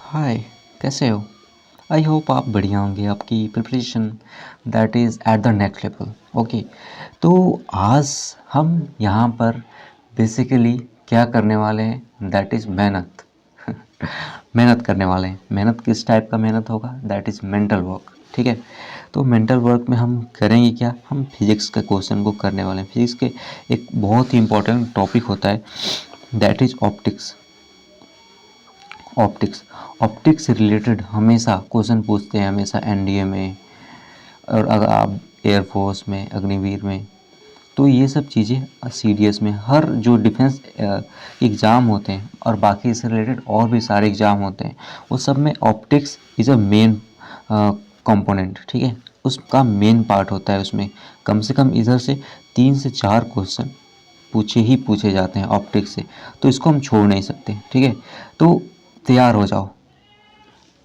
हाय, कैसे हो? I hope आप बढ़िया होंगे। आपकी preparation that is at the next level. Okay, तो आज हम यहाँ पर बेसिकली क्या करने वाले हैं, दैट इज़ मेहनत। मेहनत करने वाले हैं। मेहनत किस टाइप का मेहनत होगा, दैट इज़ मेंटल वर्क। ठीक है, तो मेंटल वर्क में हम करेंगे क्या, हम फिजिक्स के क्वेश्चन को करने वाले हैं। फिजिक्स के एक बहुत ही इंपॉर्टेंट टॉपिक होता है, that is optics. Optics optics से रिलेटेड हमेशा क्वेश्चन पूछते हैं, हमेशा एनडीए में, और अगर आप एयरफोर्स में, अग्निवीर में, तो ये सब चीज़ें सीडीएस में, हर जो डिफेंस एग्ज़ाम होते हैं और बाकी इससे रिलेटेड और भी सारे एग्ज़ाम होते हैं, वो सब में optics is a main component. ठीक है, उसका मेन पार्ट होता है। उसमें कम से कम इधर से 3 से 4 क्वेश्चन पूछे जाते हैं ऑप्टिक्स से, तो इसको हम छोड़ नहीं सकते। ठीक है, तो तैयार हो जाओ,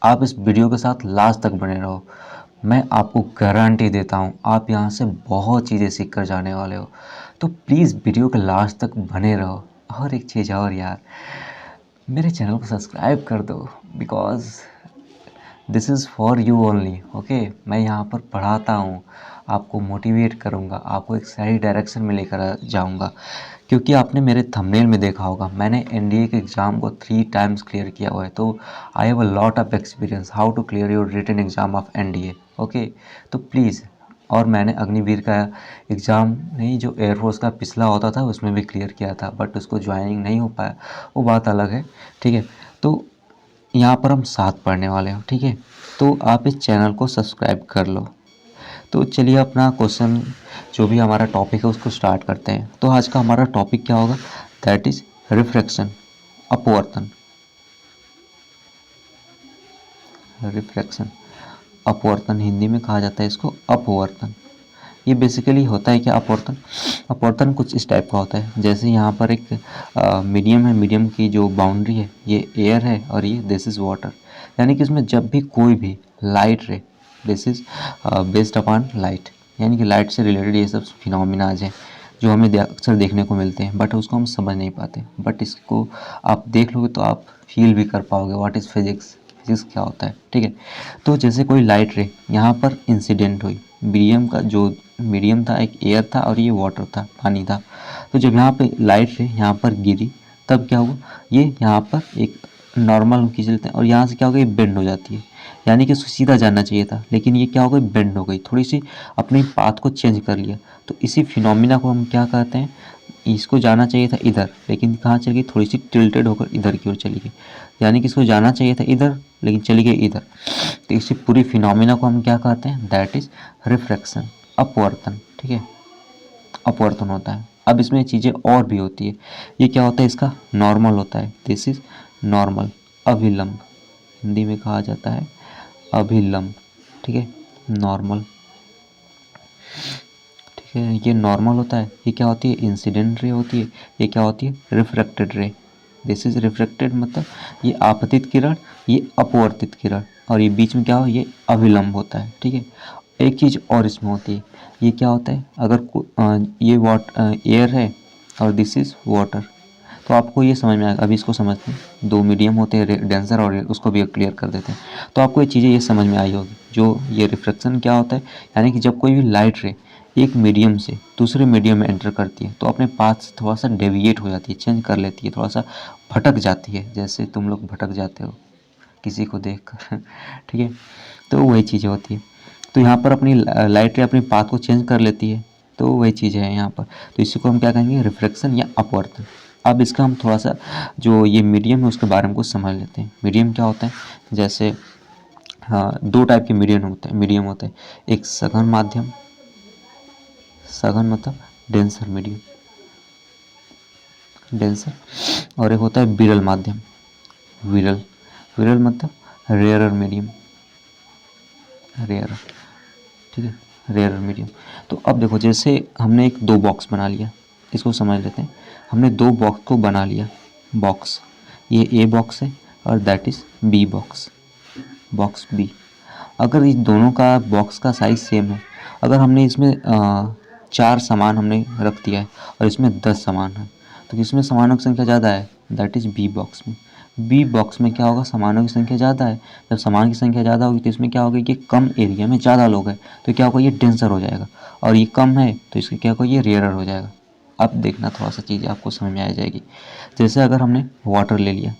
आप इस वीडियो के साथ लास्ट तक बने रहो। मैं आपको गारंटी देता हूँ आप यहाँ से बहुत चीज़ें सीख कर जाने वाले हो। तो प्लीज़ वीडियो के लास्ट तक बने रहो। और एक चीज़ और यार, मेरे चैनल को सब्सक्राइब कर दो, because this is for you only. Okay, मैं यहाँ पर पढ़ाता हूँ, आपको मोटिवेट करूँगा, आपको एक सही डायरेक्शन में लेकर जाऊँगा। क्योंकि आपने मेरे थंबनेल में देखा होगा, मैंने एनडीए के एग्ज़ाम को 3 टाइम्स क्लियर किया हुआ है। तो I have a lot of experience how to clear your written exam of NDA. Okay, तो प्लीज़, और मैंने अग्निवीर का एग्ज़ाम नहीं, जो एयरफोर्स का पिछला होता था उसमें भी क्लियर किया था, बट उसको ज्वाइनिंग नहीं हो पाया, वो बात अलग है। ठीक है, तो यहाँ पर हम साथ पढ़ने वाले हैं। ठीक है, तो आप इस चैनल को सब्सक्राइब कर लो। तो चलिए अपना क्वेश्चन, जो भी हमारा टॉपिक है उसको स्टार्ट करते हैं। तो आज का हमारा टॉपिक क्या होगा, दैट इज रिफ्रैक्शन, अपवर्तन। रिफ्रैक्शन, अपवर्तन, हिंदी में कहा जाता है इसको अपवर्तन। ये बेसिकली होता है क्या अपवर्तन, अपवर्तन कुछ इस टाइप का होता है, जैसे यहाँ पर एक मीडियम है, मीडियम की जो बाउंड्री है ये एयर है और ये दिस इज़ वाटर। यानी कि इसमें जब भी कोई भी लाइट रे, this is based upon light, यानी कि लाइट से रिलेटेड ये सब फिनोमिनाज हैं जो हमें अक्सर देखने को मिलते हैं, बट उसको हम समझ नहीं पाते। बट इसको आप देख लोगे तो आप फील भी कर पाओगे व्हाट इज़ फिजिक्स, फिजिक्स क्या होता है। ठीक है, तो जैसे कोई लाइट रे यहाँ पर इंसिडेंट हुई, मीडियम का जो मीडियम था, एक एयर था और ये वाटर था, पानी था। तो जब यहाँ पे लाइट रे यहाँ पर गिरी, तब क्या हुआ, ये यहाँ पर एक नॉर्मल खींच लेते हैं और यहाँ से क्या हो गई, बेंड हो जाती है। यानी कि उसको सीधा जाना चाहिए था, लेकिन ये क्या हो गई, बेंड हो गई, थोड़ी सी अपनी पाथ को चेंज कर लिया। तो इसी फिनोमिना को हम क्या कहते हैं, इसको जाना चाहिए था इधर, लेकिन कहाँ चली गई, थोड़ी सी टिल्टेड होकर इधर की ओर चली गई। यानी कि इसको जाना चाहिए था इधर, लेकिन चली गई इधर। तो इसी पूरी फिनोमिना को हम क्या कहते हैं, दैट इज रिफ्रैक्शन, अपवर्तन। ठीक है, अपवर्तन होता है। अब इसमें चीज़ें और भी होती है। ये क्या होता है, इसका नॉर्मल होता है, दिस इज नॉर्मल, अभिलंब, हिंदी में कहा जाता है अभिलंब। ठीक है, नॉर्मल। ठीक है, ये नॉर्मल होता है। ये क्या होती है, इंसिडेंट रे होती है। ये क्या होती है, रिफ्रैक्टेड रे, दिस इज रिफ्रैक्टेड, मतलब ये आपतित किरण, ये अपवर्तित किरण, और ये बीच में क्या हो, ये अविलंब होता है। ठीक है, एक चीज़ और इसमें होती है, ये क्या होता है, अगर ये एयर है और दिस इज वाटर, तो आपको ये समझ में आएगा। अभी इसको समझते हैं, 2 मीडियम होते हैं, डेंसर और उसको भी क्लियर कर देते हैं। तो आपको ये चीज़ें ये समझ में आई होगी, जो ये रिफ्लेक्शन क्या होता है, यानी कि जब कोई भी लाइट रे एक मीडियम से दूसरे मीडियम में एंटर करती है, तो अपने पाथ से थोड़ा सा डेविएट हो जाती है, चेंज कर लेती है, थोड़ा सा भटक जाती है, जैसे तुम लोग भटक जाते हो किसी को देख कर। ठीक है, तो वही चीज़ें होती है। तो यहाँ पर अपनी लाइट रे अपनी पाथ को चेंज कर लेती है, तो वही चीज़ें हैं यहाँ पर। तो इसी को हम क्या कहेंगे, रिफ्लेक्शन या अपवर्तन। अब इसका हम थोड़ा सा जो ये मीडियम है उसके बारे में कुछ समझ लेते हैं। मीडियम क्या होता है, जैसे हाँ, 2 टाइप के मीडियम होते हैं, एक सघन माध्यम, सघन मतलब डेंसर मीडियम, डेंसर, और एक होता है विरल माध्यम, विरल, विरल मतलब रेयरर मीडियम, रेयरर। ठीक है, रेयरर मीडियम। तो अब देखो, जैसे हमने एक 2 बॉक्स बना लिया, इसको समझ लेते हैं। हमने 2 बॉक्स को बना लिया, बॉक्स, ये ए बॉक्स है और that is B box, box B. अगर इस दोनों का बॉक्स का साइज़ सेम है, अगर हमने इसमें 4 सामान हमने रख दिया है और इसमें 10 सामान है, तो किसमें सामानों की संख्या ज़्यादा है, दैट इज़ बी बॉक्स में। बी बॉक्स में क्या होगा, सामानों की संख्या ज़्यादा है। जब सामान की संख्या ज़्यादा होगी तो इसमें क्या होगा कि कम एरिया में ज़्यादा लोग हैं, तो क्या होगा, ये डेंसर हो जाएगा। और ये कम है तो इसका क्या होगा, ये रेयरर हो जाएगा। अब देखना थोड़ा सा चीज़ें आपको समझ में आ जाएगी। जैसे अगर हमने वाटर ले लिया,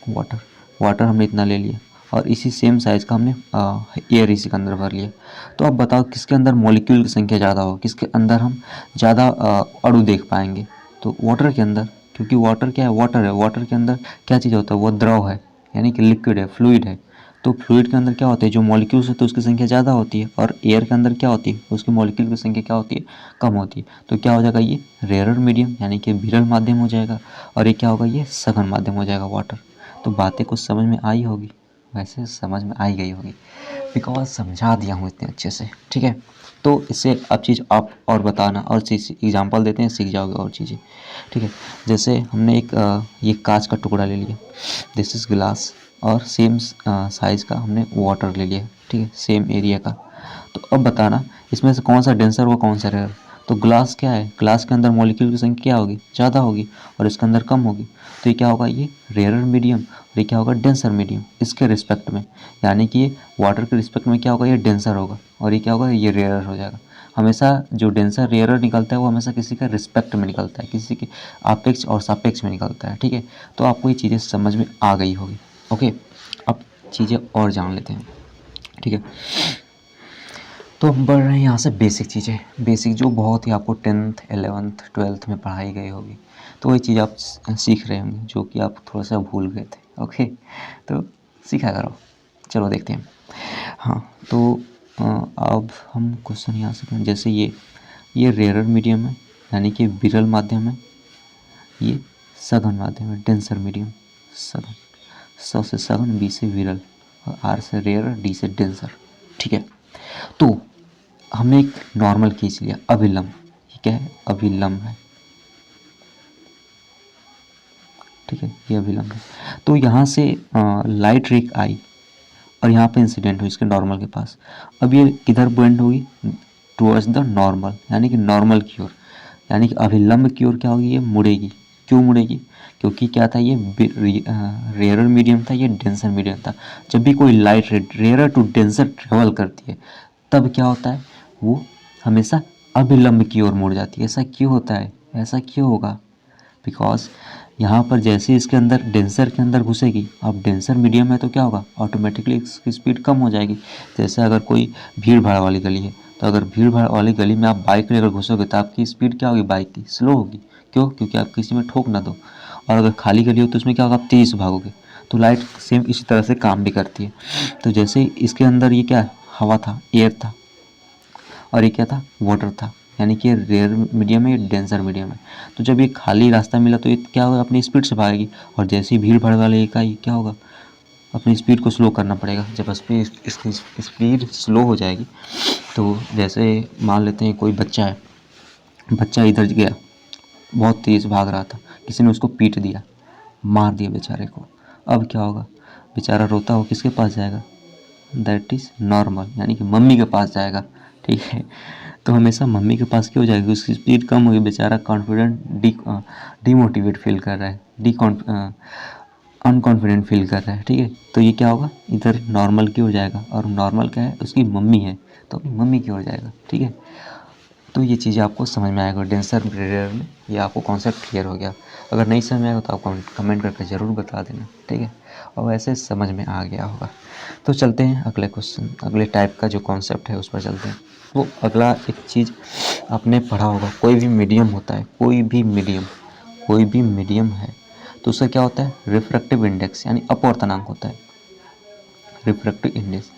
वाटर वाटर हमने इतना ले लिया और इसी सेम साइज़ का हमने एयर इसी के अंदर भर लिया, तो अब बताओ किसके अंदर मॉलिक्यूल की संख्या ज़्यादा हो, किसके अंदर हम ज़्यादा अणु देख पाएंगे। तो वाटर के अंदर, क्योंकि वाटर क्या है, वाटर है। वाटर के अंदर क्या चीज़ होता है, वो द्रव है, यानी कि लिक्विड है, फ्लूइड है। तो फ्लूइड के अंदर क्या होता है, जो मॉलिक्यूल्स होते हैं उसकी संख्या ज़्यादा होती है, और एयर के अंदर क्या होती है, उसकी मॉलिक्यूल की संख्या क्या होती है, कम होती है। तो क्या हो जाएगा, ये रेयरर मीडियम यानी कि विरल माध्यम हो जाएगा, और ये क्या होगा, ये सघन माध्यम हो जाएगा, वाटर। तो बातें कुछ समझ में आई होगी, वैसे समझ में आई गई होगी, बिकॉज समझा दिया हूँ इतने अच्छे से, ठीक है। तो इससे अब चीज़ आप और बताना, और चीज़ एग्जांपल देते हैं, सीख जाओगे और चीज़ें, ठीक है। जैसे हमने एक ये कांच का टुकड़ा ले लिया, दिस इज़ ग्लास, और सेम साइज़ का हमने वाटर ले लिया, ठीक है, सेम एरिया का। तो अब बताना इसमें से कौन सा डेंसर हुआ, कौन सा रेयर। तो ग्लास क्या है, ग्लास के अंदर मॉलिक्यूल की संख्या क्या होगी, ज़्यादा होगी, और इसके अंदर कम होगी। तो ये क्या होगा, ये रेयरर मीडियम, और ये क्या होगा, डेंसर मीडियम इसके रिस्पेक्ट में। यानी कि ये वाटर के रिस्पेक्ट में क्या होगा, ये डेंसर होगा, और ये क्या होगा, ये रेयरर हो जाएगा। हमेशा जो डेंसर रेयरर निकलता है वो हमेशा किसी का रिस्पेक्ट में निकलता है, किसी के आपेक्ष और सापेक्ष में निकलता है, ठीक है। तो आपको ये चीज़ें समझ में आ गई होगी। ओके, अब चीज़ें और जान लेते हैं, ठीक है। तो हम बढ़ रहे हैं यहाँ से बेसिक चीज़ें, बेसिक जो बहुत ही आपको 10th 11th 12th में पढ़ाई गई होगी। तो वही चीज़ आप सीख रहे होंगे जो कि आप थोड़ा सा भूल गए थे। ओके, तो सीखा करो। चलो देखते हैं। हाँ, तो अब हम क्वेश्चन यहाँ से करें। जैसे ये रेयरर मीडियम है, यानी कि विरल माध्यम है। ये सघन माध्यम है, डेंसर मीडियम, सघन। स से सघन, बी से विरल, और आर से रेयरर, डी से डेंसर, ठीक है। तो हमने एक नॉर्मल खींच लिया, अभिलंब। ये क्या है, अभिलंब है, ठीक है, ये अभिलंब है। तो यहाँ से लाइट रे आई और यहाँ पे इंसिडेंट हुई इसके नॉर्मल के पास। अब ये किधर बेंड होगी, टुवर्ड्स द नॉर्मल, यानी कि नॉर्मल की ओर, यानी कि अभिलंब की ओर क्या होगी, ये मुड़ेगी। क्यों मुड़ेगी, क्योंकि क्या था, ये रेयरर मीडियम था, ये डेंसर मीडियम था। जब भी कोई लाइट रे रेयरर टू डेंसर ट्रेवल करती है तब क्या होता है, वो हमेशा अभिलंब की ओर मुड़ जाती है। ऐसा क्यों होता है, ऐसा क्यों होगा, बिकॉज यहाँ पर जैसे इसके अंदर डेंसर के अंदर घुसेगी, अब डेंसर मीडियम है तो क्या होगा, ऑटोमेटिकली इसकी स्पीड कम हो जाएगी। जैसे अगर कोई भीड़ भाड़ वाली गली है, तो अगर भीड़ भाड़ वाली गली में आप बाइक लेकर घुसोगे तो आपकी स्पीड क्या होगी, बाइक की स्लो होगी। क्यों, क्योंकि आप किसी में ठोक ना दो। और अगर खाली गली हो तो उसमें क्या होगा, आप तेज़ भागोगे। तो लाइट सेम इसी तरह से काम भी करती है। तो जैसे इसके अंदर ये क्या हवा था, एयर था, और ये क्या था, वाटर था, यानी कि रेयर मीडियम है, ये डेंसर मीडियम है। तो जब ये खाली रास्ता मिला तो ये क्या होगा, अपनी स्पीड से भागेगी। और जैसे ही भीड़ भाड़ वाले का ये क्या होगा, अपनी स्पीड को स्लो करना पड़ेगा। जब इसकी स्पीड स्लो हो जाएगी, तो जैसे मान लेते हैं कोई बच्चा है, बच्चा इधर गया, बहुत तेज़ भाग रहा था, किसी ने उसको पीट दिया, मार दिया बेचारे को। अब क्या होगा, बेचारा रोता हो किसके पास जाएगा, दैट इज़ नॉर्मल, यानी कि मम्मी के पास जाएगा, ठीक है। तो हमेशा मम्मी के पास क्यों जाएगी, उसकी स्पीड कम हुई, बेचारा कॉन्फिडेंट डीमोटिवेट फील कर रहा है, अनकॉन्फिडेंट फील कर रहा है, ठीक है। तो ये क्या होगा, इधर नॉर्मल की ओर जाएगा, और नॉर्मल क्या है, उसकी मम्मी है, तो अपनी मम्मी की ओर जाएगा, ठीक है। तो ये चीज़ें आपको समझ में आएगा डेंसर रेयर में, ये आपको कॉन्सेप्ट क्लियर हो गया। अगर नहीं समझ में आएगा तो आप कमेंट करके ज़रूर बता देना, ठीक है। और वैसे समझ में आ गया होगा। तो चलते हैं अगले क्वेश्चन, अगले टाइप का जो कॉन्सेप्ट है उस पर चलते हैं। वो अगला एक चीज़ आपने पढ़ा होगा, कोई भी मीडियम होता है, कोई भी मीडियम है तो उसका क्या होता है, रिफ्रैक्टिव इंडेक्स, यानी अपवर्तनांक होता है। रिफ्रैक्टिव इंडेक्स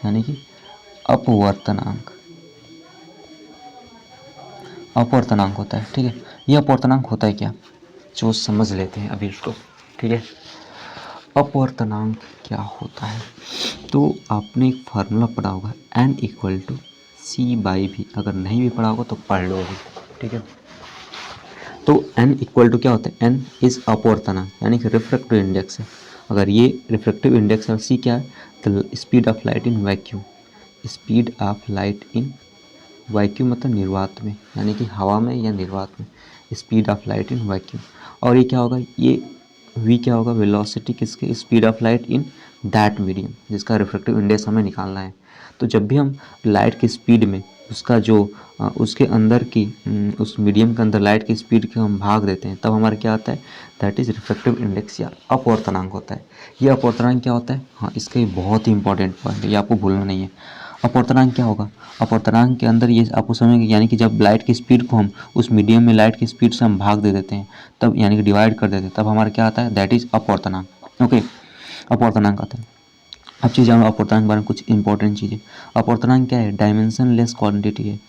यानी कि अपवर्तनांक, अपवर्तनांक होता है, ठीक है। ये अपवर्तनांक होता है क्या, जो समझ लेते हैं अभी इसको, ठीक है। अपवर्तनांक क्या होता है, तो आपने एक फार्मूला पढ़ा होगा, n equal to c by v. अगर नहीं भी पढ़ा होगा तो पढ़ लो अभी, ठीक है। तो n इक्वल टू क्या होता है, n इज़ अपवर्तनांक, यानी कि रिफ्रैक्टिव इंडेक्स है। अगर ये रिफ्रैक्टिव इंडेक्स है और c क्या है, the speed of light in vacuum, speed of light in vacuum मतलब निर्वात में, यानी कि हवा में या निर्वात में, speed of light in vacuum. और ये क्या होगा, ये वी क्या होगा, वेलोसिटी किसके, speed of light in that medium, जिसका रिफ्रैक्टिव इंडेक्स हमें निकालना है। तो जब भी हम लाइट की स्पीड में उसका जो उसके अंदर की उस मीडियम के अंदर लाइट की स्पीड के हम भाग देते हैं, तब हमारा क्या आता है, दैट इज़ रिफ्रैक्टिव इंडेक्स या अपवर्तनांक होता है। ये अपवर्तनांक क्या होता है, हाँ इसका ये बहुत ही इंपॉर्टेंट पॉइंट है, ये आपको भूलना नहीं है। अपवर्तनांक क्या होगा, अपवर्तनांक के अंदर ये आपको समझेंगे, यानी कि जब लाइट की स्पीड को हम उस मीडियम में लाइट की स्पीड से हम भाग दे देते हैं, तब यानी कि डिवाइड कर देते हैं, तब हमारा क्या आता है, दैट इज अपवर्तनांक। ओके, अपवर्तनांक आता है। अब चीज़ जानो अपवर्तनांक के बारे में कुछ इंपॉर्टेंट चीज़ें। अपवर्तनांक क्या है, डायमेंशन लेस क्वांटिटी है,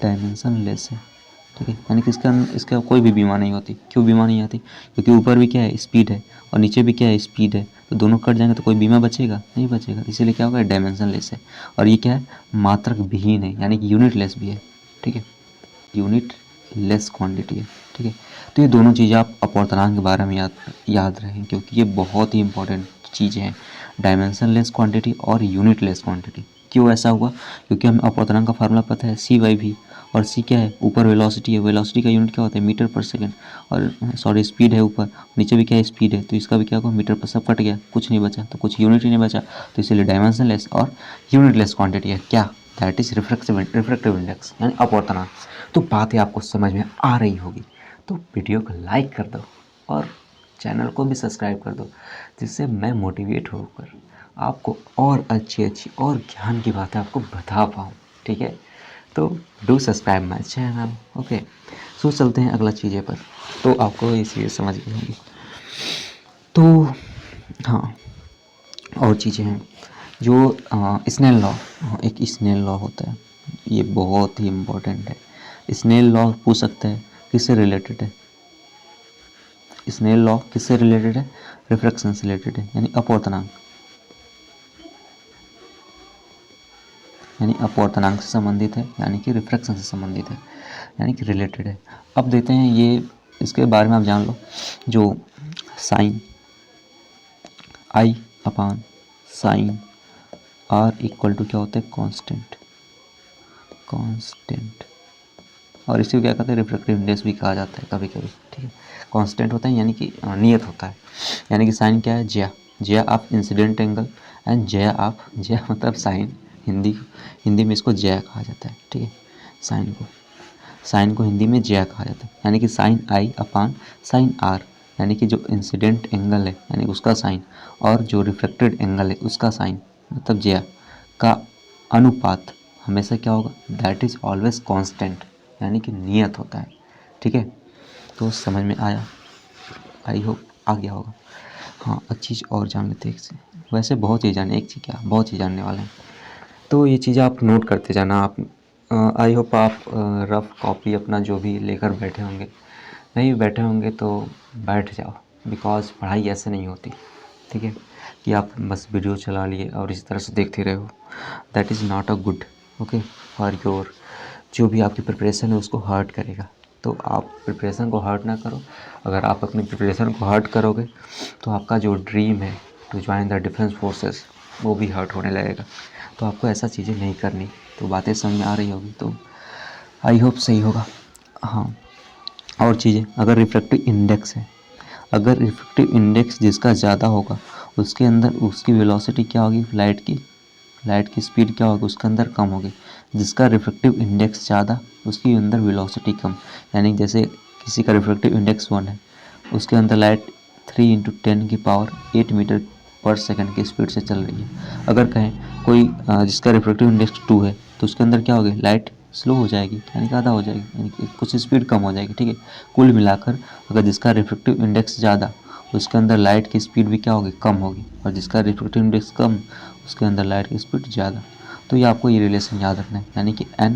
डायमेंशन लेस है, ठीक है, यानी कि इसका कोई भी बीमा नहीं होती। क्यों बीमा नहीं आती, क्योंकि ऊपर भी क्या है, स्पीड है, और नीचे भी क्या है, स्पीड है, तो दोनों कट जाएंगे तो कोई बीमा बचेगा नहीं, बचेगा, इसीलिए क्या होगा, डायमेंशन लेस है। और ये क्या है, मात्रक विहीन है, यानी कि यूनिट लेस भी है, ठीक है, यूनिट लेस क्वांटिटी है, ठीक है। तो ये दोनों चीज़ें आप अपवर्तनांक के बारे में याद रहें, क्योंकि ये बहुत ही इंपॉर्टेंट चीज़ें हैं, डायमेंशन लेस क्वांटिटी और यूनिट लेस क्वांटिटी। क्यों ऐसा हुआ, क्योंकि हमें अपवर्तनांक का फार्मूला पता है, सी वाई भी, और सी क्या है, ऊपर वेलोसिटी है, वेलोसिटी का यूनिट क्या होता है, मीटर पर सेकंड, और सॉरी स्पीड है ऊपर, नीचे भी क्या है, स्पीड है, तो इसका भी क्या होगा, मीटर पर, सब कट गया, कुछ नहीं बचा, तो कुछ यूनिट ही नहीं बचा, तो इसीलिए डायमेंशन लेस और यूनिट लेस क्वांटिटी है क्या, दैट इज रिफ्रैक्टिव इंडेक्स यानी अपवर्तनांक। तो बातें आपको समझ में आ रही होगी, तो वीडियो को लाइक कर दो और चैनल को भी सब्सक्राइब कर दो, जिससे मैं मोटिवेट होकर आपको और अच्छी अच्छी और ज्ञान की बातें आपको बता पाऊँ, ठीक है। तो do subscribe my channel, okay. So चलते हैं अगला चीज़ें पर, तो आपको ये चीज़ें समझ गई होंगी। तो हाँ, और चीज़ें हैं जो स्नेल लॉ, एक स्नेल लॉ होता है, ये बहुत ही इम्पोर्टेंट है। स्नेल लॉ पूछ सकते हैं किससे रिलेटेड है, स्नेल लॉ किससे रिलेटेड है, रिफ्रैक्शन से रिलेटेड है, यानी अपवर्तनांक, यानी अपवर्तनांक से संबंधित है, यानी कि रिफ्रैक्शन से संबंधित है, यानी कि रिलेटेड है। अब देते हैं ये, इसके बारे में आप जान लो, जो sine i upon sine r equal to क्या होता है, कांस्टेंट, कांस्टेंट, और इसी को क्या कहते हैं, रिफ्रैक्टिव इंडेक्स भी कहा जाता है कभी कभी, ठीक है। कांस्टेंट होता है यानी कि नियत होता है, यानी कि साइन क्या है, ज्या, ज्या ऑफ इंसिडेंट एंगल एंड ज्या ऑफ, ज्या मतलब साइन, हिंदी में इसको ज्या कहा जाता है, ठीक है। साइन को हिंदी में ज्या कहा जाता है, यानी कि sine i upon sine r, यानी कि जो इंसिडेंट एंगल है यानी उसका साइन, और जो रिफ्लेक्टेड एंगल है उसका साइन, मतलब ज्या का अनुपात हमेशा क्या होगा, दैट इज़ ऑलवेज कांस्टेंट, यानी कि नियत होता है, ठीक है। तो समझ में आया, आई होप आ गया होगा। हाँ, एक चीज़ और जान लेते हैं इससे, वैसे बहुत चीज़ जाने, एक चीज़ क्या, बहुत चीज़ जानने वाले हैं, तो ये चीज़ें आप नोट करते जाना। आप आई होप आप रफ कॉपी अपना जो भी लेकर बैठे होंगे, नहीं बैठे होंगे तो बैठ जाओ, बिकॉज़ पढ़ाई ऐसे नहीं होती, ठीक है, कि आप बस वीडियो चला लिए और इसी तरह से देखते रहे हो, that is not a good, okay, for your, जो भी आपकी प्रिपरेशन है उसको हर्ट करेगा। तो आप प्रिपरेशन को हर्ट ना करो, अगर आप अपनी प्रिपरेशन को हर्ट करोगे तो आपका जो ड्रीम है to join the defence forces वो भी हर्ट होने लगेगा। तो आपको ऐसा चीज़ें नहीं करनी। तो बातें समझ में आ रही होगी, तो आई होप सही होगा। हाँ, और चीज़ें, अगर रिफ्रैक्टिव इंडेक्स है, अगर रिफ्रैक्टिव इंडेक्स जिसका ज़्यादा होगा उसके अंदर उसकी वेलोसिटी क्या होगी, लाइट की स्पीड क्या होगी उसके अंदर कम होगी, जिसका रिफ्रैक्टिव इंडेक्स ज़्यादा उसकी अंदर वेलोसिटी कम, यानी जैसे किसी का रिफ्रैक्टिव इंडेक्स 1 है, उसके अंदर लाइट 3 × 10⁸ मीटर पर सेकंड की स्पीड से चल रही है। अगर कहें कोई जिसका रिफ्रैक्टिव इंडेक्स 2 है, तो उसके अंदर क्या होगी, लाइट स्लो हो जाएगी, यानी कि आधा हो जाएगी, यानी कि कुछ स्पीड कम हो जाएगी, ठीक है। कुल मिलाकर अगर जिसका रिफ्रैक्टिव इंडेक्स ज़्यादा उसके अंदर लाइट की स्पीड भी क्या होगी, कम होगी, और जिसका रिफ्रैक्टिव इंडेक्स कम उसके अंदर लाइट की स्पीड ज़्यादा। तो ये आपको ये रिलेशन याद रखना है, यानी कि n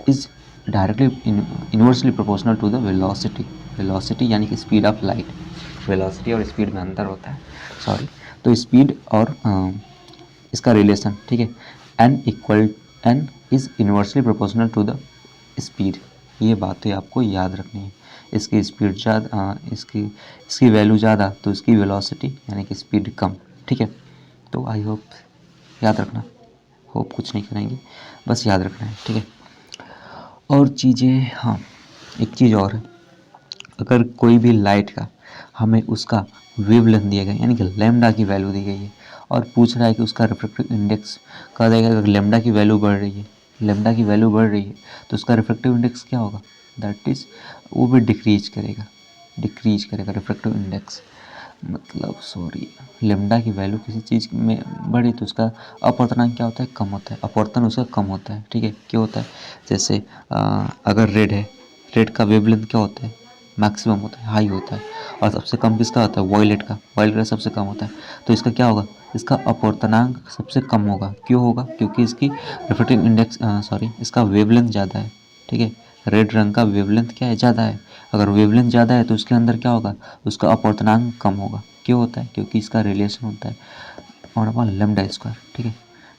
is directly inversely proportional to the velocity, velocity यानी कि स्पीड ऑफ लाइट, वेलोसिटी और स्पीड में अंतर होता है, सॉरी। तो स्पीड और इसका रिलेशन, ठीक है, n is inversely proportional to the speed, ये बातें आपको याद रखनी है। इसकी स्पीड ज़्यादा, इसकी वैल्यू ज़्यादा तो इसकी वेलोसिटी यानी कि स्पीड कम, ठीक है। तो आई होप याद रखना, होप कुछ नहीं करेंगे, बस याद रखना है, ठीक है। और चीज़ें, हाँ एक चीज़ और है, अगर कोई भी लाइट का हमें उसका वेवलेंथ दिया गया, यानी कि लैम्डा की वैल्यू दी गई है, और पूछ रहा है कि उसका रिफ्रैक्टिव इंडेक्स कहा जाएगा। अगर लैम्डा की वैल्यू बढ़ रही है, लैम्डा की वैल्यू बढ़ रही है, तो उसका रिफ्रैक्टिव इंडेक्स क्या होगा, दैट इज़ वो भी डिक्रीज करेगा रिफ्रैक्टिव इंडेक्स। मतलब सॉरी, लैम्डा की वैल्यू किसी चीज़ में बढ़ी तो उसका अपवर्तनांक क्या होता है, कम होता है, अपवर्तन उसका कम होता है। ठीक है, क्यों होता है, जैसे अगर रेड है, रेड का वेवलेंथ क्या होता है, मैक्सिमम होता है, हाई होता है, और सबसे कम किसका होता है, वॉयलेट का सबसे कम होता है। तो इसका क्या होगा, इसका अपवर्तनांक सबसे कम होगा। क्यों होगा, क्योंकि इसकी रिफ्रैक्टिव इंडेक्स इसका वेवलेंथ ज़्यादा है। ठीक है, रेड रंग का वेवलेंथ क्या है, ज़्यादा है। अगर वेवलेंथ ज़्यादा है तो उसके अंदर क्या होगा, उसका अपवर्तनांक कम होगा। क्यों होता है, क्योंकि इसका रिलेशन होता है वन अपॉन लैम्डा स्क्वायर। ठीक है,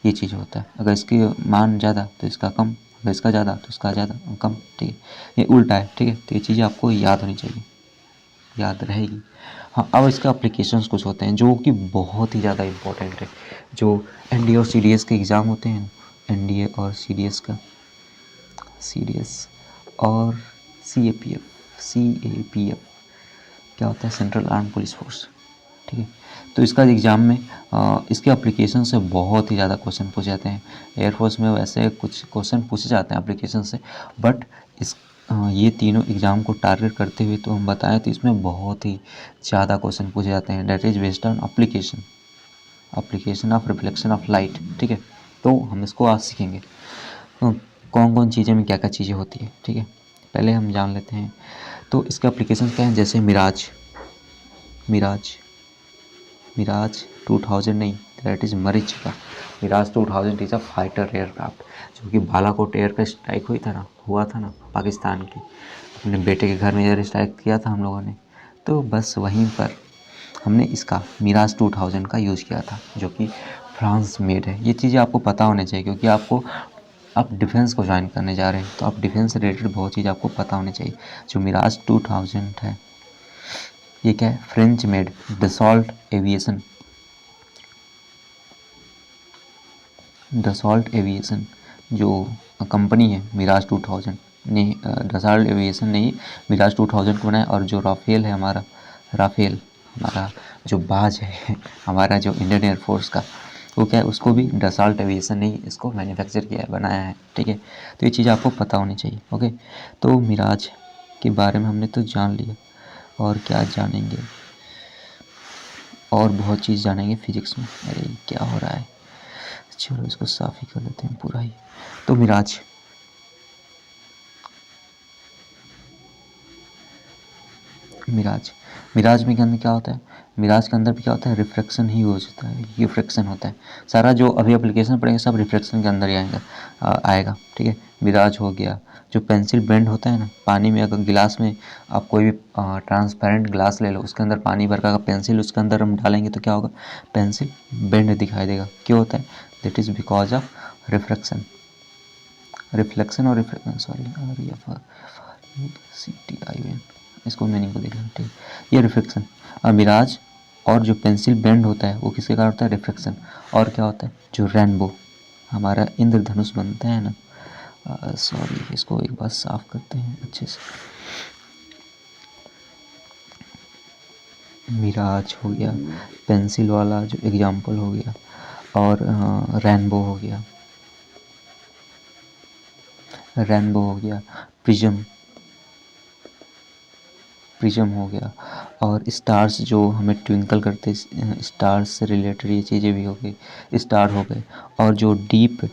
ये चीज़ होता है। अगर इसकी मान ज़्यादा तो इसका कम, अगर इसका ज़्यादा तो इसका ज़्यादा कम। ठीक है, ये उल्टा है। ठीक है, तो ये चीज़ें आपको याद होनी चाहिए, याद रहेगी। हाँ, अब इसके एप्लीकेशंस कुछ होते हैं जो कि बहुत ही ज़्यादा इम्पोर्टेंट है। जो एनडीए और सीडीएस के एग्ज़ाम होते हैं, एनडीए और सीडीएस का, सीडीएस और सीएपीएफ क्या होता है, सेंट्रल आर्म पुलिस फोर्स। ठीक है, तो इसका एग्ज़ाम में इसके एप्लीकेशन से बहुत ही ज़्यादा क्वेश्चन पूछे जाते हैं। एयरफोर्स में वैसे कुछ क्वेश्चन पूछे जाते हैं एप्लीकेशन से, बट इस ये तीनों एग्ज़ाम को टारगेट करते हुए तो हम बताएं तो इसमें बहुत ही ज़्यादा क्वेश्चन पूछे जाते हैं। That is based on application of reflection of light. ठीक है, तो हम इसको आज सीखेंगे कौन कौन चीज़ें में क्या क्या चीज़ें होती है। ठीक है, पहले हम जान लेते हैं। तो इसके एप्लीकेशन क्या हैं, जैसे मिराज 2000 नहीं, दैट इज़ मरीचिका। Mirage 2000 is a fighter aircraft, जो कि बालाकोट एयर का स्ट्राइक हुआ था ना पाकिस्तान की, अपने बेटे के घर में एयर स्ट्राइक किया था हम लोगों ने, तो बस वहीं पर हमने इसका मिराज 2000 का यूज़ किया था, जो कि फ्रांस मेड है। ये चीज़ें आपको पता होनी चाहिए, क्योंकि आप डिफेंस को ज्वाइन करने जा रहे हैं, तो आप डिफेंस से रिलेटेड बहुत चीज़ आपको पता होनी चाहिए। जो मिराज 2000 है, ये क्या है, फ्रेंच मेड दसॉल्ट एविएशन जो कंपनी है, मिराज 2000 ने दसॉल्ट एविएशन ने ही मिराज 2000 को बनाया। और जो राफेल हमारा जो बाज है, हमारा जो इंडियन एयरफोर्स का, वो क्या है, उसको भी दसॉल्ट एविएशन ने ही इसको मैन्युफैक्चर किया है, बनाया है। ठीक है, तो ये चीज़ आपको पता होनी चाहिए। ओके, तो मिराज के बारे में हमने तो जान लिया, और क्या जानेंगे, और बहुत चीज़ जानेंगे फिजिक्स में। अरे क्या हो रहा है, चलो इसको साफ ही कर लेते हैं पूरा ही। तो मिराज मिराज में के अंदर क्या होता है, मिराज के अंदर भी क्या होता है, रिफ्रैक्शन ही हो जाता है, रिफ्रैक्शन होता है। सारा जो अभी एप्लीकेशन पढ़ेंगे सब रिफ्रैक्शन के अंदर ही आएगा। ठीक है, मिराज हो गया। जो पेंसिल बेंड होता है ना, पानी में अगर गिलास में आप कोई भी ट्रांसपेरेंट ग्लास ले लो, उसके अंदर पानी भर का पेंसिल उसके अंदर हम डालेंगे तो क्या होगा, पेंसिल बेंड दिखाई देगा। क्यों होता है, that is because of refraction और CTIN, इसको मीनिंग को देख लें। ठीक, ये रिफ्लेक्शन। अब मिराज और जो पेंसिल बेंड होता है वो किसके कारण होता है, रिफ्लेक्शन। और क्या होता है, जो रेनबो हमारा इंद्रधनुष बनता है ना, सॉरी इसको एक बार साफ करते हैं अच्छे से। मिराज हो गया, पेंसिल वाला जो एग्जाम्पल हो गया, और रेनबो हो गया, प्रिज्म हो गया, और स्टार्स जो हमें ट्विंकल करते, स्टार्स से रिलेटेड ये चीज़ें भी हो गई, स्टार हो गए। और जो डीप,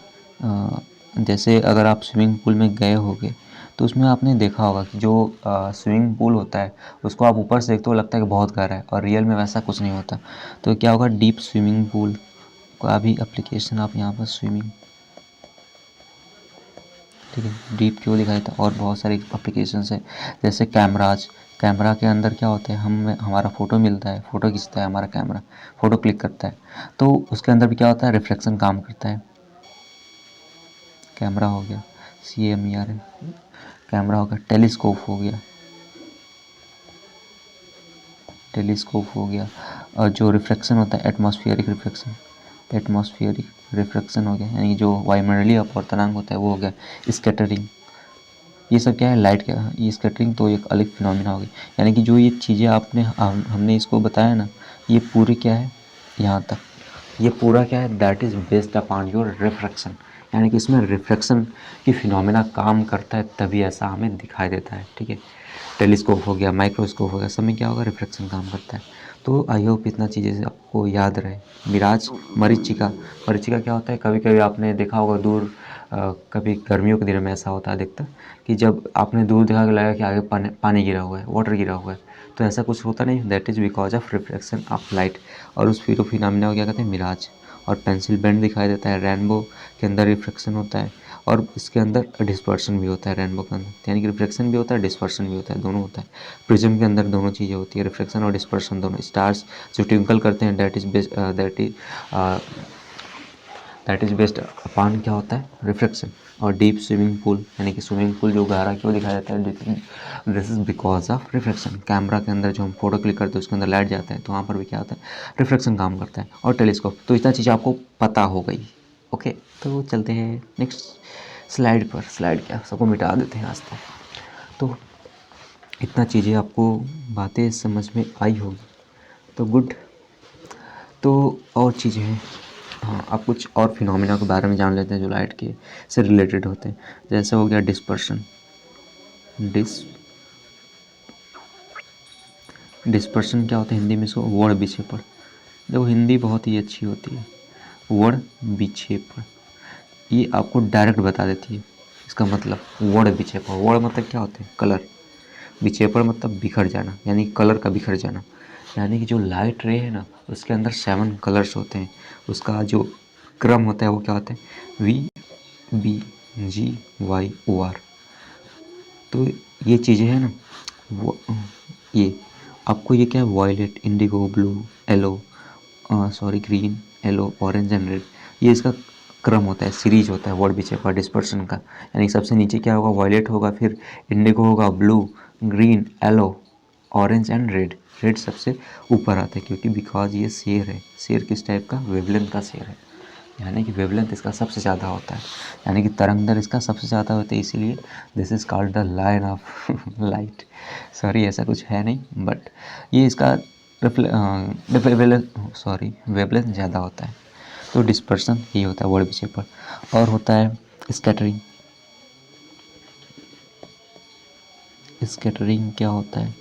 जैसे अगर आप स्विमिंग पूल में गए होगे तो उसमें आपने देखा होगा कि जो स्विमिंग पूल होता है उसको आप ऊपर से देखते हो लगता है कि बहुत गहरा है, और रियल में वैसा कुछ नहीं होता। तो क्या होगा, डीप स्विमिंग पूल का भी एप्लीकेशन आप यहाँ पर स्विमिंग, ठीक है, डीप क्यों दिखाई देता है। और बहुत सारी एप्लीकेशंस है, जैसे कैमरा के अंदर क्या होता है, हमारा फ़ोटो मिलता है, फ़ोटो खींचता है हमारा कैमरा, फ़ोटो क्लिक करता है, तो उसके अंदर भी क्या होता है, रिफ्लेक्शन काम करता है। कैमरा हो गया, CMER है, कैमरा हो गया। टेलीस्कोप हो गया। और जो रिफ्लेक्शन होता है, एटमॉस्फेरिक रिफ्लेक्शन हो गया, यानी जो वायुमंडलीय अपवर्तनांक होता है वो हो गया। स्कैटरिंग ये सब क्या है, लाइट क्या है, ये स्कैटरिंग तो एक अलग फिनोमिना होगी। यानी कि जो ये चीज़ें आपने हमने इसको बताया ना, ये पूरे क्या है यहाँ तक, ये पूरा क्या है, that is based upon your refraction. यानी कि इसमें रिफ्रैक्शन की फिनोमिना काम करता है, तभी ऐसा हमें दिखाई देता है। ठीक है, टेलीस्कोप हो गया, माइक्रोस्कोप हो गया, सब में क्या होगा, रिफ्रैक्शन काम करता है। तो आई होप इतना चीज़ें आपको याद रहे। मिराज, मरीचिका, मरीचिका क्या होता है, कभी कभी आपने देखा होगा दूर, कभी गर्मियों के दिनों में ऐसा होता है अधिकतर कि जब आपने दूर देखा कि लगा कि आगे पानी गिरा हुआ है, वाटर गिरा हुआ है, तो ऐसा कुछ होता नहीं, that is because of reflection of light. और उस फिनोमिना को क्या कहते हैं, मिराज। और पेंसिल बेंड दिखाई देता है, रेनबो के अंदर रिफ्लेक्शन होता है, और इसके अंदर डिस्पर्शन भी होता है रेनबो के अंदर, यानी कि रिफ्लेक्शन भी होता है, डिस्पर्शन भी होता है, दोनों होता है। प्रिज्म के अंदर दोनों चीज़ें होती है, रिफ्लेक्शन और डिस्पर्शन दोनों। स्टार्स जो ट्विंकल करते हैं, दैट इज़ बेस्ड अपॉन क्या होता है, रिफ्लेक्शन। और डीप स्विमिंग पूल, यानी कि स्विमिंग पूल जो गहरा क्यों दिखाया जाता है, this is because of reflection. Camera के अंदर जो हम फोटो क्लिक करते हैं उसके अंदर लाइट जाता है, तो वहाँ पर भी क्या होता है, रिफ्लेक्शन काम करता है। और टेलीस्कोप, तो इतना चीज़ आपको पता हो गई। ओके, तो चलते हैं नेक्स्ट स्लाइड पर। स्लाइड क्या, सबको मिटा देते हैं आज तक। तो इतना चीज़ें आपको बातें समझ में आई होगी, तो गुड। तो और चीज़ें हैं, हाँ, आप कुछ और फिनोमिना के बारे में जान लेते हैं जो लाइट के से रिलेटेड होते हैं। जैसे हो गया डिस्पर्शन। डिस्पर्शन क्या होता है हिंदी में, इसको वर्ण विक्षेपण। देखो हिंदी बहुत ही अच्छी होती है, वर्ण विक्षेपण ये आपको डायरेक्ट बता देती है इसका मतलब। वर्ण विक्षेपण, वर्ण मतलब क्या होता है, कलर। विक्षेपण मतलब बिखर जाना, यानी कलर का बिखर जाना। यानी कि जो लाइट रे है ना, उसके अंदर 7 कलर्स होते हैं, उसका जो क्रम होता है वो क्या होता है, VBGYOR। तो ये चीज़ें हैं ना, वो ये आपको ये क्या है, violet, indigo, blue, yellow, green, yellow, orange and red, ये इसका क्रम होता है, सीरीज होता है वर्ड विषय पर डिस्पर्शन का। यानी सबसे नीचे क्या होगा, वायलेट होगा, फिर इंडिगो होगा, blue, green, yellow, orange and red. Red सबसे ऊपर आता है क्योंकि बिकॉज ये शेर है। शेर किस टाइप का, वेवलेंथ का शेर है, यानी कि वेवलेंथ इसका सबसे ज़्यादा होता है, यानी कि तरंग दर इसका सबसे ज़्यादा होता है, इसीलिए this is called the line of light. Sorry ऐसा कुछ है नहीं, बट ये इसका वेवलेंथ ज़्यादा होता है। तो डिस्पर्सन ये होता है वर्ड विषय पर। और होता है स्कैटरिंग। स्कैटरिंग क्या होता है,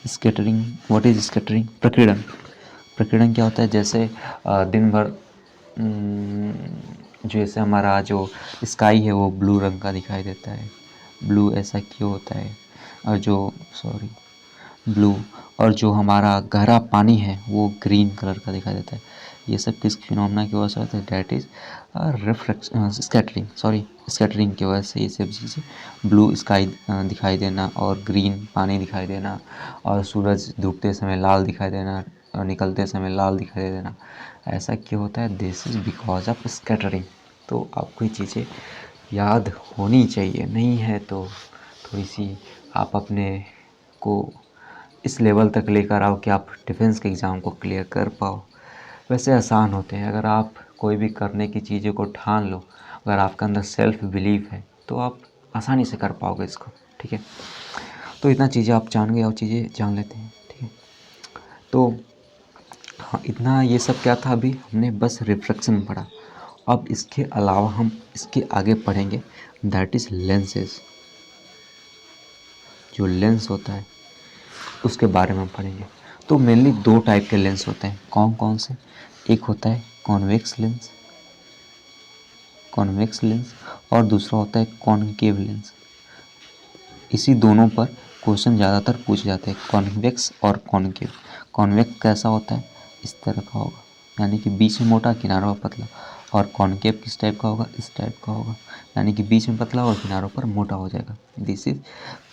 स्कैटरिंग, व्हाट इज स्कैटरिंग, प्रकीर्णन। प्रकीर्णन क्या होता है, जैसे दिन भर जैसे हमारा जो स्काई है वो ब्लू रंग का दिखाई देता है। ब्लू ऐसा क्यों होता है, और जो ब्लू, और जो हमारा गहरा पानी है वो ग्रीन कलर का दिखाई देता है। ये सब किस फिनोमेना की वजह से होता है, डैट इज़ स्कैटरिंग की वजह से ये सब चीज़ें, ब्लू स्काई दिखाई देना, और ग्रीन पानी दिखाई देना, और सूरज डूबते समय लाल दिखाई देना, और निकलते समय लाल दिखाई देना। ऐसा क्यों होता है, this is because of scattering. तो आपको ये चीज़ें याद होनी चाहिए, नहीं है तो थोड़ी सी आप अपने को इस लेवल तक लेकर आओ कि आप डिफेंस के एग्ज़ाम को क्लियर कर पाओ। वैसे आसान होते हैं, अगर आप कोई भी करने की चीज़ों को ठान लो, अगर आपके अंदर सेल्फ बिलीव है तो आप आसानी से कर पाओगे इसको। ठीक है, तो इतना चीज़ें आप जान गए और चीज़ें जान लेते हैं। ठीक है, तो हाँ, इतना ये सब क्या था, अभी हमने बस रिफ्लेक्शन पढ़ा। अब इसके अलावा हम इसके आगे पढ़ेंगे, दैट इज़ लेंसेज। जो लेंस होता है उसके बारे में हम पढ़ेंगे। तो मेनली 2 टाइप के लेंस होते हैं, कौन कौन से, एक होता है कॉन्वेक्स लेंस, और दूसरा होता है कॉनकेव लेंस। इसी दोनों पर क्वेश्चन ज़्यादातर पूछे जाते हैं, कॉन्वेक्स और कॉनकेव। कॉन्वेक्स कैसा होता है, इस तरह का होगा, यानी कि बीच में मोटा, किनारों पर पतला। और कॉनकेव किस टाइप का होगा, इस टाइप का होगा, यानी कि बीच में पतला और किनारों पर मोटा हो जाएगा। दिस इज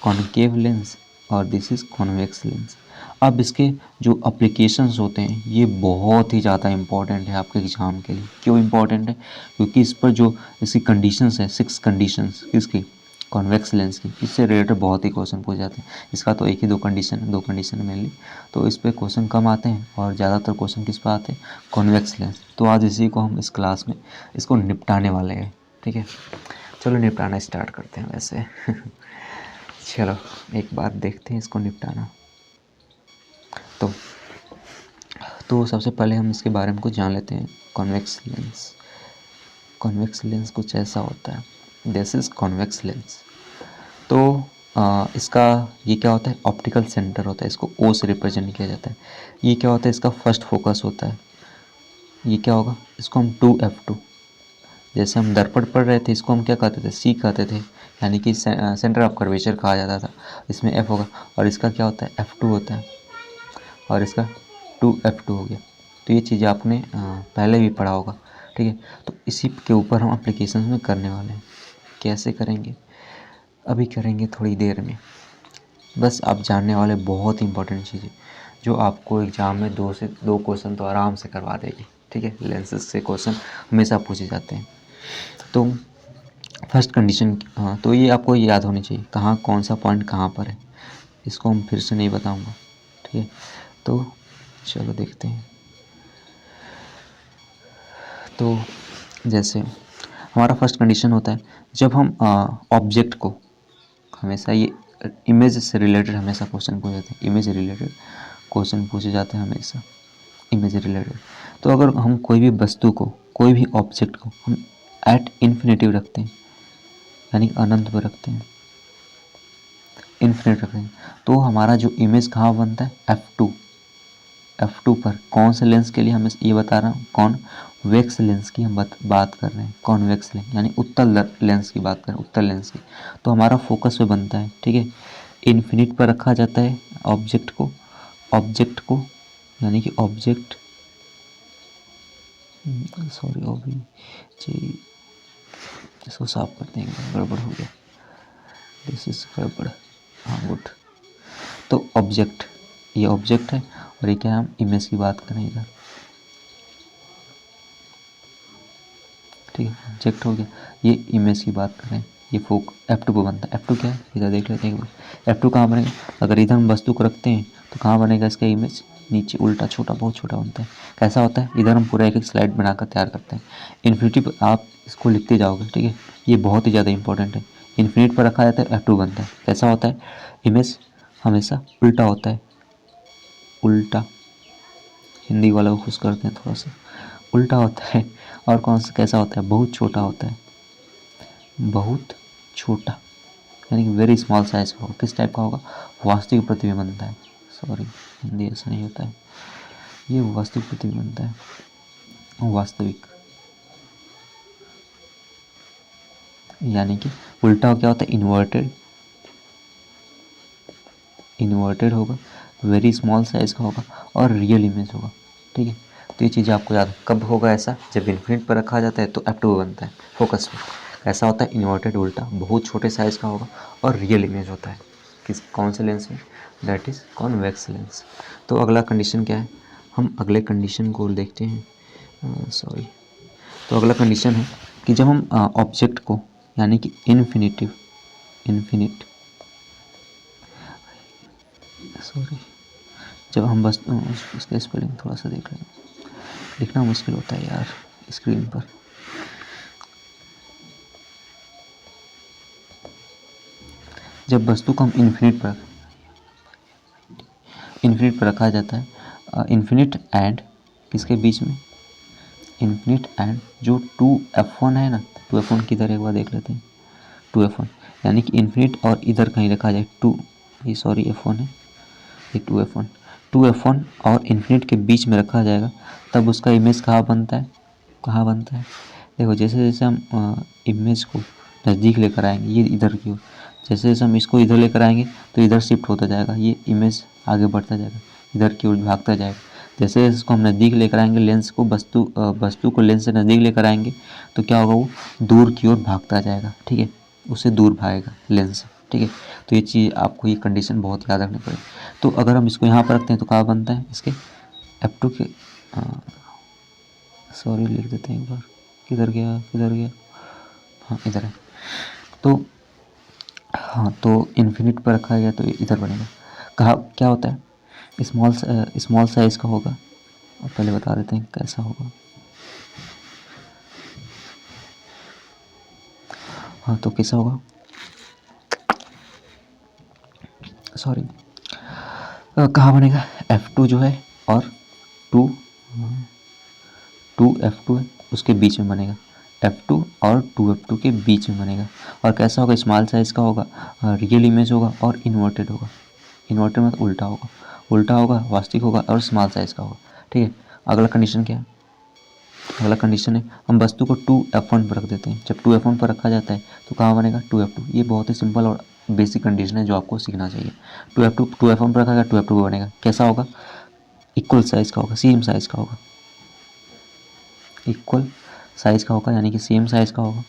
कॉनकेव लेंस और दिस इज़ कॉन्वेक्स लेंस। अब इसके जो एप्लीकेशंस होते हैं ये बहुत ही ज़्यादा इम्पॉर्टेंट है आपके एग्ज़ाम के लिए। क्यों इम्पॉर्टेंट है, क्योंकि इस पर जो इसकी कंडीशंस है, 6 कंडीशंस किसकी, कॉन्वेक्स लेंस की, इससे रिलेटेड बहुत ही क्वेश्चन पूछ जाते हैं। इसका तो एक ही 2 कंडीशन है मेनली, तो इस पर क्वेश्चन कम आते हैं, और ज़्यादातर क्वेश्चन किस पर आते हैं, कॉन्वेक्स लेंस। तो आज इसी को हम इस क्लास में इसको निपटाने वाले हैं। ठीक है, चलो निपटाना स्टार्ट करते हैं वैसे चलो एक बार देखते हैं इसको निपटाना। तो सबसे पहले हम इसके बारे में कुछ जान लेते हैं। Convex lens. कॉन्वेक्स लेंस कुछ ऐसा होता है, दिस इज कॉन्वेक्स लेंस। तो इसका ये क्या होता है, ऑप्टिकल सेंटर होता है, इसको ओ से रिप्रेजेंट किया जाता है। ये क्या होता है, इसका फर्स्ट फोकस होता है। ये क्या होगा, इसको हम 2f2, जैसे हम दर्पण पढ़ रहे थे इसको हम क्या कहते थे, सी कहते थे, यानी कि सेंटर ऑफ कर्वेचर कहा जाता था। इसमें f होगा और इसका क्या होता है, f2 होता है और इसका 2f2 हो गया। तो ये चीज़ें आपने पहले भी पढ़ा होगा, ठीक है। तो इसी के ऊपर हम एप्लीकेशन में करने वाले हैं। कैसे करेंगे, अभी करेंगे थोड़ी देर में। बस आप जानने वाले बहुत इंपॉर्टेंट चीज़ें जो आपको एग्ज़ाम में 2 से 2 क्वेश्चन तो आराम से करवा देगी, ठीक है। लेंसेज से क्वेश्चन हमेशा पूछे जाते हैं। तो फर्स्ट कंडीशन, हाँ, तो ये आपको याद होनी चाहिए, कहाँ कौन सा पॉइंट कहाँ पर है, इसको हम फिर से नहीं बताऊंगा, ठीक है। तो चलो देखते हैं। तो जैसे हमारा फर्स्ट कंडीशन होता है, जब हम ऑब्जेक्ट को, हमेशा ये इमेज से रिलेटेड हमेशा क्वेश्चन पूछे जाते हैं, इमेज रिलेटेड क्वेश्चन पूछे जाते हैं हमेशा, इमेज रिलेटेड। तो अगर हम कोई भी वस्तु को, कोई भी ऑब्जेक्ट को हम एट इन्फिनिटिव रखते हैं, यानी अनंत पर रखते हैं, इन्फिनिट रखते हैं, तो हमारा जो इमेज कहाँ बनता है, f2 पर। कौन से लेंस के लिए हमें ये बता रहा हूँ, कॉन्वेक्स लेंस की हम बात कर रहे हैं, कॉन्वेक्स लेंस यानी उत्तल लेंस की बात कर रहे हैं, उत्तल लेंस की। तो हमारा फोकस पे बनता है, ठीक है। इन्फिनिट पर रखा जाता है ऑब्जेक्ट को यानी कि ऑब्जेक्ट, सॉरी अभी जी इसको साफ करते हैं, गड़बड़ हो गया, दिस इज गड़बड़, हाँ गुड। तो ऑब्जेक्ट, ये ऑब्जेक्ट है और ये क्या है, हम इमेज की बात करें इधर, ठीक है। ऑब्जेक्ट हो गया, ये इमेज की बात करें, ये फोक f2 पे बनता है। f2 क्या है, इधर देख लेते हैं एक बार। f2 कहाँ बनेगा, अगर इधर हम वस्तु को रखते हैं तो कहाँ बनेगा इसका इमेज, नीचे उल्टा, छोटा, बहुत छोटा बनता है। कैसा होता है, इधर हम पूरा एक स्लाइड बनाकर तैयार करते हैं। इन्फिनिटी पर आप इसको लिखते जाओगे, ठीक है। ये बहुत ही ज़्यादा इंपॉर्टेंट है। इन्फिनिट पर रखा जाता है, f2 बनता है। कैसा होता है, इमेज हमेशा उल्टा होता है, उल्टा, हिंदी वाला को खुश करते हैं थोड़ा सा, उल्टा होता है। और कौन सा कैसा होता है, बहुत छोटा होता है, बहुत छोटा, यानी कि वेरी स्मॉल साइज का होगा। किस टाइप का होगा, वास्तविक प्रतिबिंब बनता है, सॉरी हिंदी ऐसा नहीं होता है, ये वास्तविक प्रतिबिंब बनता है, वास्तविक, यानी कि उल्टा क्या होता है, इन्वर्टेड होगा, वेरी स्मॉल साइज का होगा और रियल इमेज होगा, ठीक है। तो ये चीज़ें आपको याद, कब होगा ऐसा, जब इन्फिनिट पर रखा जाता है तो f2 बनता है फोकस में। ऐसा होता है इन्वर्टेड, उल्टा, बहुत छोटे साइज का होगा और रियल इमेज होता है, किस कौन से लेंस में, दैट इज कॉन्वेक्स लेंस। तो अगला कंडीशन क्या है, हम अगले कंडीशन को देखते हैं, सॉरी। तो अगला कंडीशन है कि जब हम ऑब्जेक्ट को, यानी कि इन्फिनिट, सॉरी, जब हम बस उसका स्पेलिंग थोड़ा सा देख लें, लिखना मुश्किल होता है यार स्क्रीन पर। जब वस्तु को हम इन्फिनिट पर रखा जाता है, इन्फिनिट एंड किसके बीच में, इन्फिनिट एंड जो 2f1 है ना, 2f1 किधर एक बार देख लेते हैं, 2f1 यानी कि इन्फिनिट और इधर कहीं रखा जाए 2, ये सॉरी f1 है, ये 2f1 और इन्फिनिट के बीच में रखा जाएगा, तब उसका इमेज कहाँ बनता है, देखो जैसे जैसे हम इमेज को नज़दीक लेकर आएंगे, ये इधर की ओर, जैसे जैसे हम इसको इधर लेकर आएंगे तो इधर शिफ्ट होता जाएगा, ये इमेज आगे बढ़ता जाएगा, इधर की ओर भागता जाएगा। जैसे जैसे इसको हम नज़दीक लेकर आएंगे, लेंस को वस्तु को लेंस से नज़दीक लेकर आएंगे तो क्या होगा, वो दूर की ओर भागता जाएगा, ठीक है, उससे दूर भागेगा लेंस, ठीक है। तो ये चीज़ आपको, ये कंडीशन बहुत याद रखनी पड़ेगी। तो अगर हम इसको यहाँ पर रखते हैं तो कहाँ बनता है, इसके f2 के, सॉरी लिख देते हैं एक बार, किधर गया, हाँ इधर है। तो हाँ, तो इन्फिनिट पर रखा गया तो इधर बनेगा। कहा क्या होता है, स्मॉल साइज का होगा, और पहले बता देते हैं कैसा होगा। हाँ, तो कैसा होगा, सॉरी, कहाँ बनेगा, F2 जो है और 2 2F2 है उसके बीच में बनेगा, F2 और 2F2 के बीच में बनेगा। और कैसा होगा, स्मॉल साइज़ का होगा, रियल इमेज होगा और इन्वर्टेड होगा। इन्वर्टेड मतलब उल्टा होगा, उल्टा होगा, वास्तविक होगा और स्मॉल साइज़ का होगा। ठीक है, अगला कंडीशन क्या है, अगला कंडीशन है हम वस्तु को 2F1 पर रख देते हैं। जब 2F1 पर रखा जाता है तो कहाँ बनेगा, 2F2। ये बहुत ही सिंपल और बेसिक कंडीशन है जो आपको सीखना चाहिए। 2F1 पर रखा गया, 2F2 बनेगा, कैसा होगा, इक्वल साइज़ का होगा, सेम साइज़ का होगा, इक्वल साइज़ का होगा, यानी कि सेम साइज़ का होगा,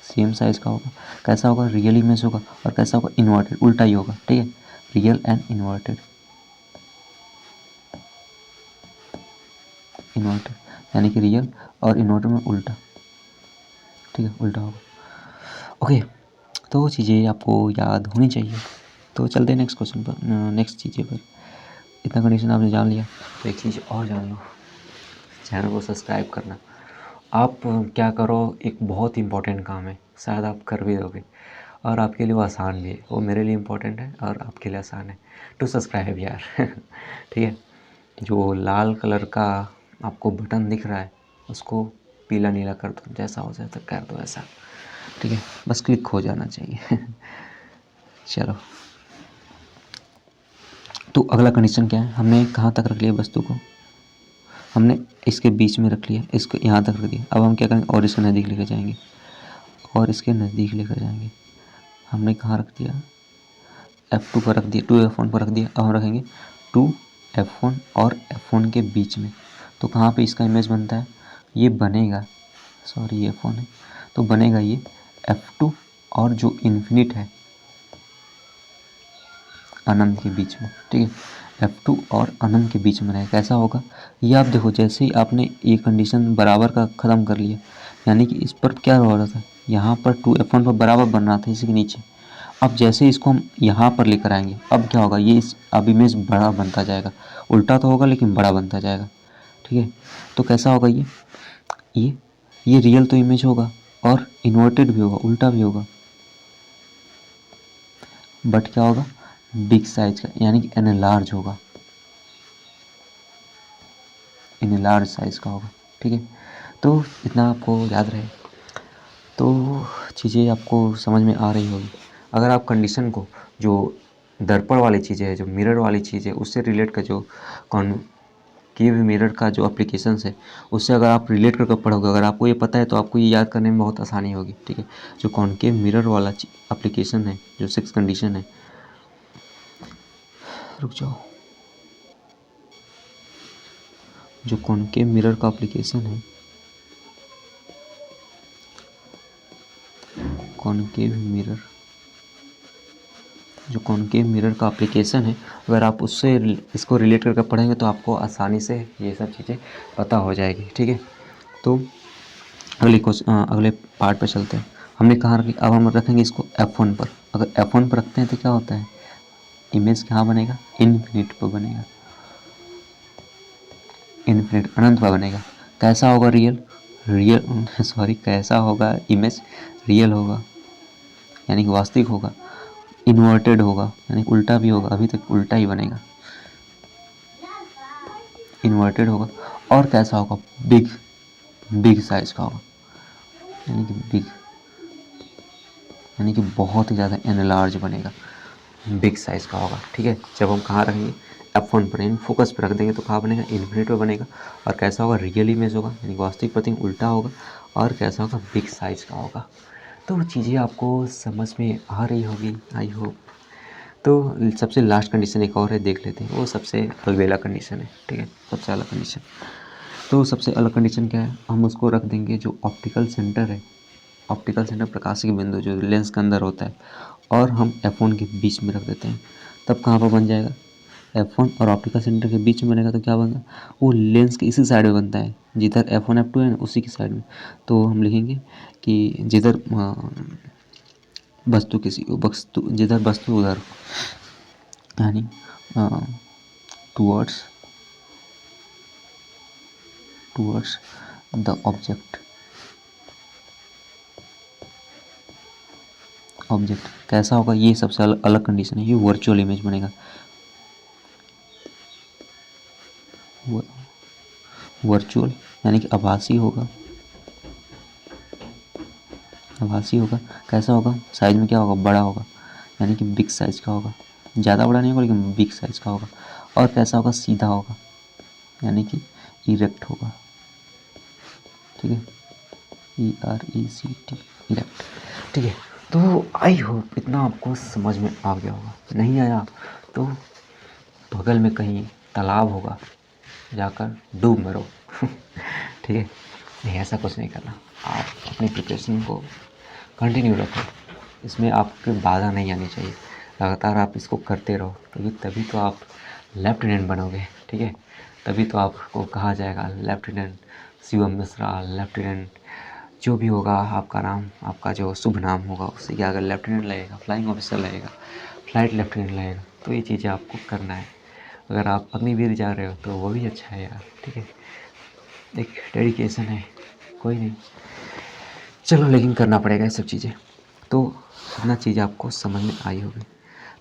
सेम साइज़ का होगा। कैसा होगा, रियल इमेज होगा और कैसा होगा, इन्वर्टेड, उल्टा ही होगा। ठीक है, रियल एंड इन्वर्टेड, इन्वर्टेड यानी कि रियल और इन्वर्टेड में उल्टा। ठीक है, उल्टा होगा। ओके, तो वो चीज़ें आपको याद होनी चाहिए। तो चलते हैं नेक्स्ट क्वेश्चन पर, नेक्स्ट चीज़ें पर। इतना कंडीशन आपने जान लिया तो एक चीज़ और जान लो, चैनल को सब्सक्राइब करना। आप क्या करो, एक बहुत इंपॉर्टेंट काम है, शायद आप कर भी दोगे और आपके लिए वो आसान भी है, वो मेरे लिए इम्पोर्टेंट है और आपके लिए आसान है। टू सब्सक्राइब यार ठीक है, जो लाल कलर का आपको बटन दिख रहा है उसको पीला नीला कर दो, जैसा हो जाए तो कर दो ऐसा। ठीक है, बस क्लिक हो जाना चाहिए चलो, तो अगला कंडीशन क्या है, हमने कहाँ तक रख लिया वस्तु को, हमने इसके बीच में रख लिया, इसको यहाँ तक रख दिया। अब हम क्या करेंगे, और इसके नज़दीक लेकर जाएंगे, और इसके नज़दीक लेकर जाएंगे। हमने कहाँ रख दिया, F2 पर रख दिया, 2F1 पर रख दिया। अब हम रखेंगे 2F1 और F1 के बीच में। तो कहाँ पे इसका इमेज बनता है, ये बनेगा, सॉरी ये F1 है, तो बनेगा ये F2 और जो इन्फिनिट है अनंत के बीच में। ठीक है, F2 और अनंत के बीच में रहेगा। कैसा होगा, ये आप देखो, जैसे ही आपने ये कंडीशन बराबर का ख़त्म कर लिया, यानी कि इस पर क्या हो रहा था, यहाँ पर 2F1 पर बराबर बन रहा था इसी के नीचे। अब जैसे इसको हम यहाँ पर लेकर आएंगे, अब क्या होगा, ये इस अब इमेज बड़ा बनता जाएगा, उल्टा तो होगा लेकिन बड़ा बनता जाएगा। ठीक है, तो कैसा होगा ये ये रियल तो इमेज होगा और इन्वर्टेड भी होगा, उल्टा भी होगा, बट क्या होगा, बिग साइज का, यानी कि एनलार्ज होगा, एनलार्ज साइज का होगा। ठीक है, तो इतना आपको याद रहे तो चीज़ें आपको समझ में आ रही होगी। अगर आप कंडीशन को, जो दर्पण वाली चीज़ें है, जो मिरर वाली चीज़ है, उससे रिलेट कर, जो कॉनकेव मिरर का जो एप्लीकेशंस है उससे अगर आप रिलेट करके पढ़ोगे, अगर आपको ये पता है तो आपको ये याद करने में बहुत आसानी होगी। ठीक है, जो कॉनकेव मिरर वाला एप्लीकेशन है, जो 6 कंडीशन है, रुक जाओ, जो कॉनकेव मिरर का एप्लीकेशन है, कॉनकेव मिरर, जो कॉनकेव मिरर का एप्लीकेशन है, अगर आप उससे इसको रिलेट करके पढ़ेंगे तो आपको आसानी से ये सब चीज़ें पता हो जाएगी। ठीक है, तो अगले पार्ट पर चलते हैं। हमने कहाँ रखी, अब हम रखेंगे इसको F1 पर। अगर F1 पर रखते हैं तो क्या होता है, इमेज कहाँ बनेगा, इन्फिनिट पर बनेगा, इन्फिनिट अनंत पर बनेगा। कैसा होगा, रियल रियल सॉरी कैसा होगा, इमेज रियल होगा यानी कि वास्तविक होगा, इन्वर्टेड होगा यानी उल्टा भी होगा, अभी तक उल्टा ही बनेगा, इन्वर्टेड होगा, और कैसा होगा, बिग बिग साइज का होगा, यानी कि बिग यानी कि बहुत ही ज़्यादा एनलार्ज बनेगा, बिग साइज़ का होगा। ठीक है, जब हम कहाँ रखेंगे, F1 पर, इन फोकस पर रख देंगे तो कहाँ बनेगा, इन्फिनिट पर बनेगा। और कैसा होगा, रियल इमेज होगा यानी वास्तविक प्रतिबिंब उल्टा होगा, और कैसा होगा, बिग साइज़ का होगा। तो वो चीज़ें आपको समझ में आ रही होगी, आई होप। तो सबसे लास्ट कंडीशन एक और है, देख लेते हैं, वो सबसे अलबेला कंडीशन है। ठीक है, सबसे अलग कंडीशन, तो सबसे अलग कंडीशन क्या है, हम उसको रख देंगे जो ऑप्टिकल सेंटर है, ऑप्टिकल सेंटर प्रकाशिक बिंदु जो लेंस के अंदर होता है, और हम F1 के बीच में रख देते हैं। तब कहाँ पर बन जाएगा, F1 और ऑप्टिकल सेंटर के बीच में बनेगा तो क्या बनेगा, वो लेंस के इसी साइड में बनता है, जिधर F1 F2 है ना उसी की साइड में। तो हम लिखेंगे कि जिधर वस्तु जिधर वस्तु उधर, यानी टूवर्ड्स द ऑब्जेक्ट, ऑब्जेक्ट कैसा होगा, ये सबसे अलग कंडीशन है, ये वर्चुअल इमेज बनेगा। वर्चुअल यानी कि आभासी होगा, आभासी होगा। कैसा होगा, साइज में क्या होगा, बड़ा होगा, यानी कि बिग साइज का होगा, ज़्यादा बड़ा नहीं होगा लेकिन बिग साइज का होगा। और कैसा होगा, सीधा होगा, यानी कि इरेक्ट होगा, ठीक है, ERECT, इरेक्ट, ठीक है। तो आई होप इतना आपको समझ में आ गया होगा, नहीं आया तो बगल में कहीं तालाब होगा, जाकर डूब मरो ठीक है, नहीं ऐसा कुछ नहीं करना, आप अपनी प्रिपरेशन को कंटिन्यू रखो, इसमें आपके बाधा नहीं आनी चाहिए, लगातार आप इसको करते रहो, क्योंकि तभी तो आप लेफ्टिनेंट बनोगे, ठीक है, तभी तो आपको कहा जाएगा लेफ्टिनेंट शिवम मिश्रा, लेफ्टिनेंट जो भी होगा आपका नाम, आपका जो शुभ नाम होगा उससे क्या, अगर लेफ्टिनेंट लगेगा, फ्लाइंग ऑफिसर लगेगा, फ्लाइट लेफ्टिनेंट लगेगा, तो ये चीज़ें आपको करना है। अगर आप अग्निवीर जा रहे हो तो वो भी अच्छा है यार, ठीक है, एक डेडिकेशन है, कोई नहीं, चलो लेकिन करना पड़ेगा ये सब चीज़ें। तो इतना चीज़ आपको समझ में आई होगी।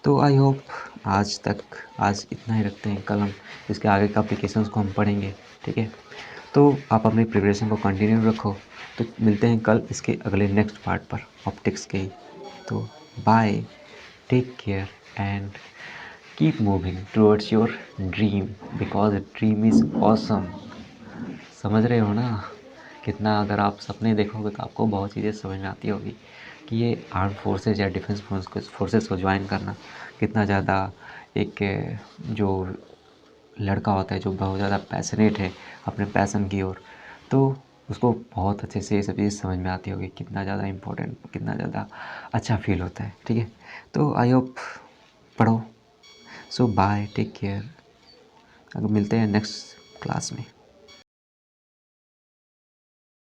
तो आई होप आज इतना ही रखते हैं, कल हम इसके आगे के एप्लीकेशंस को हम पढ़ेंगे, ठीक है। तो आप अपनी प्रिपरेशन को कंटिन्यू रखो, तो मिलते हैं कल इसके अगले नेक्स्ट पार्ट पर ऑप्टिक्स के ही। तो bye, take care and keep moving towards your dream, because dream is awesome. समझ रहे हो ना, कितना अगर आप सपने देखोगे तो आपको बहुत चीज़ें समझ में आती होगी कि ये आर्म फोर्सेज या डिफेंस फोर्सेस को ज्वाइन करना कितना ज़्यादा, एक जो लड़का होता है जो बहुत ज़्यादा पैशनेट है अपने पैसन की ओर, तो उसको बहुत अच्छे से ये सब चीज़ समझ में आती होगी, कितना ज़्यादा इम्पोर्टेंट, कितना ज़्यादा अच्छा फील होता है, ठीक है। तो आई होप पढ़ो। सो बाय, टेक केयर, अगर मिलते हैं नेक्स्ट क्लास में।